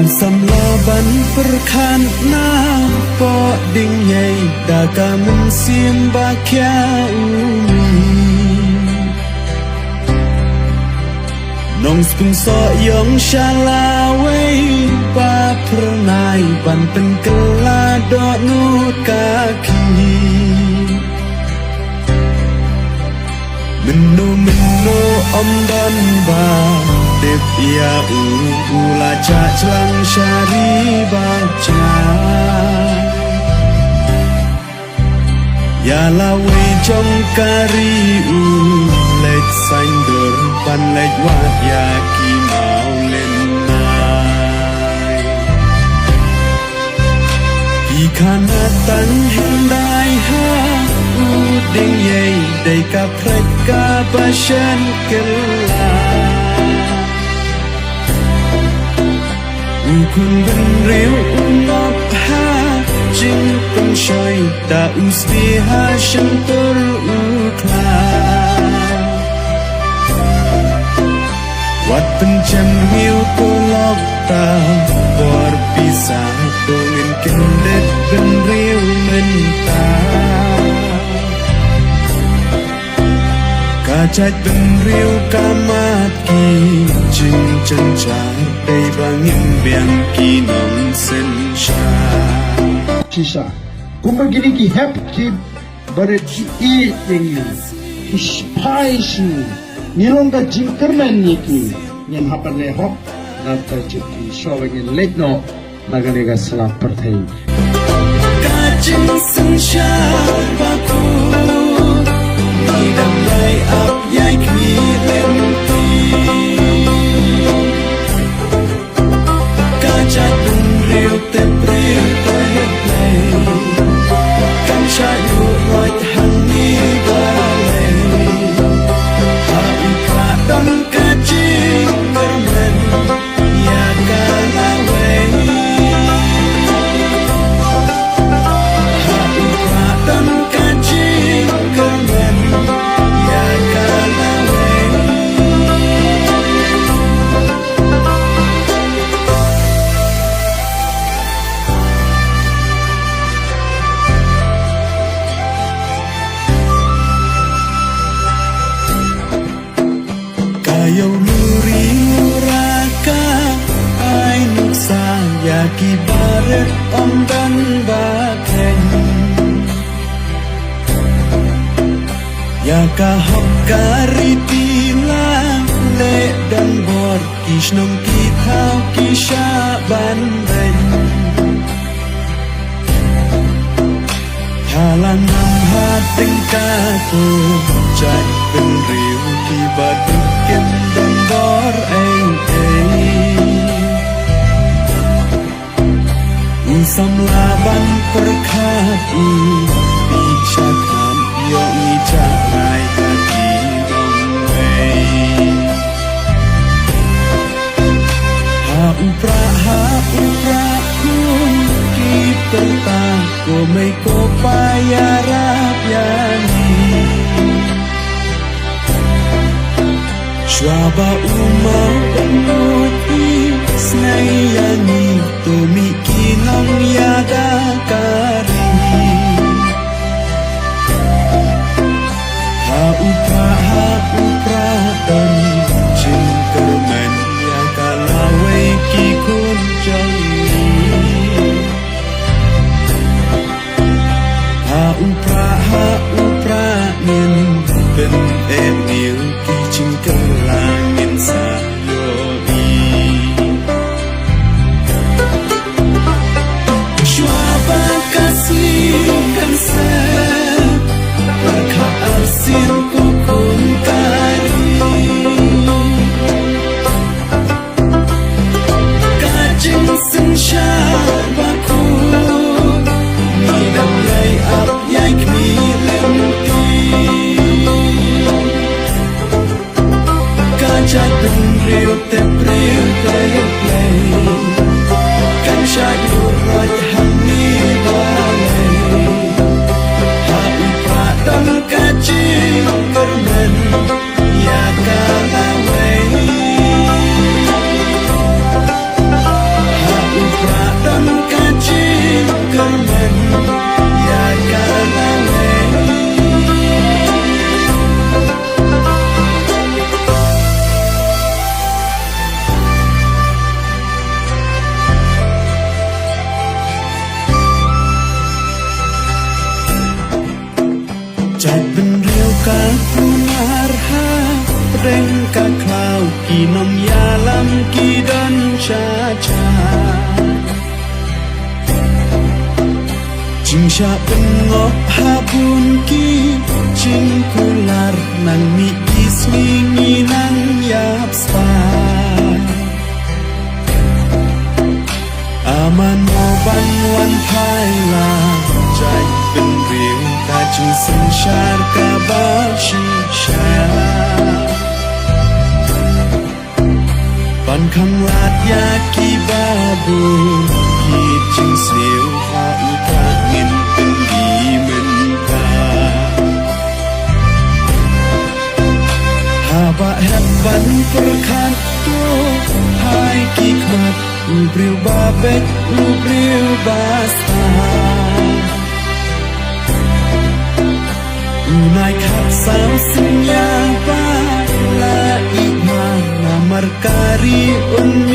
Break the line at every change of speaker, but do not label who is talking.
Samlaban perkan na po ding yay daga mensim bakya nong spung so yong shalaway pa pernai banten kelado nut kaki menu om dan ba Dip ya ula celang syari baca Ya lawe jong kari lek saindur pan lek wat ya ki mau lenai Ikanatan hendai ha uding yei dei ka prek ka basyan kelai Kun ben riu ngop ha jing tong shoy da usbi ha shantur ukla Wat pencem hiu kolok ta bor bisa tungin kendet ben riu mentah Kacak ben riu kamat ki jing cencar Day bangin biang ki nong sen sha
Sisa Kumba gini ki hep ki Baret ki i dengi Ki spicy Nilong ka jingkermen ni ki Nyan hapan le hok Nata ciki Shawangin late no Naganega selap pertai
Kacing sen sha baku Nidam lay up yai kmi lenti Kacang riu tempriu terplay Kan cayu roi hangi balai Habi kadang kacing permen Ya kalawai Habi kadang kacing permen Ya kalawai Ayaw luri muraka ay nuksa Yaki baret om dan baken Yaka hokkari tila le dan bor Kishnong kitau kisha bandren Halang nam hating kato Jai penriu kibat Kim dan bor Usam laban perkatu Bicakan yong icakai hati dongwei Ha upra kun Kita tako may ko payarap yani Shwaba umau penuti Snayani Tumikinong yada kari Ha upra dan Jingkermen Ya kalawai kikun jali Ha upra Nin ben emil Kijingker langin sayoi Shwaba kasih kanser Berkat arsin kukun kari Kajing sen syabaku Nidam yai up yai kmi lenti Kajatun riu tempriu terplay Kan syayu roj hangi balai Habi pradam kacing permen Ya kalawai งกะคลาวกี่นมยาลำกี่ดันชาชาจึงชาเป็นงบหาบุญกี่จึงกุลาร์นังมีอีสมีงีนังยาบสาอามันโอบันวันภายลาใจเป็นเรียวกาจึงสัญชาร์กาบาชิชาปันคำลาดยากีบาบูกีจึงเสียวพาอุทาเงินเป็นดีเหมือนกาหาบะแฮบบันประคันตัวหายกีขมัดอูเปรียวบาเบ็ดอูเปรียวบาสตาอูนายขับสาวสัญญาบาลาอีมานา markari un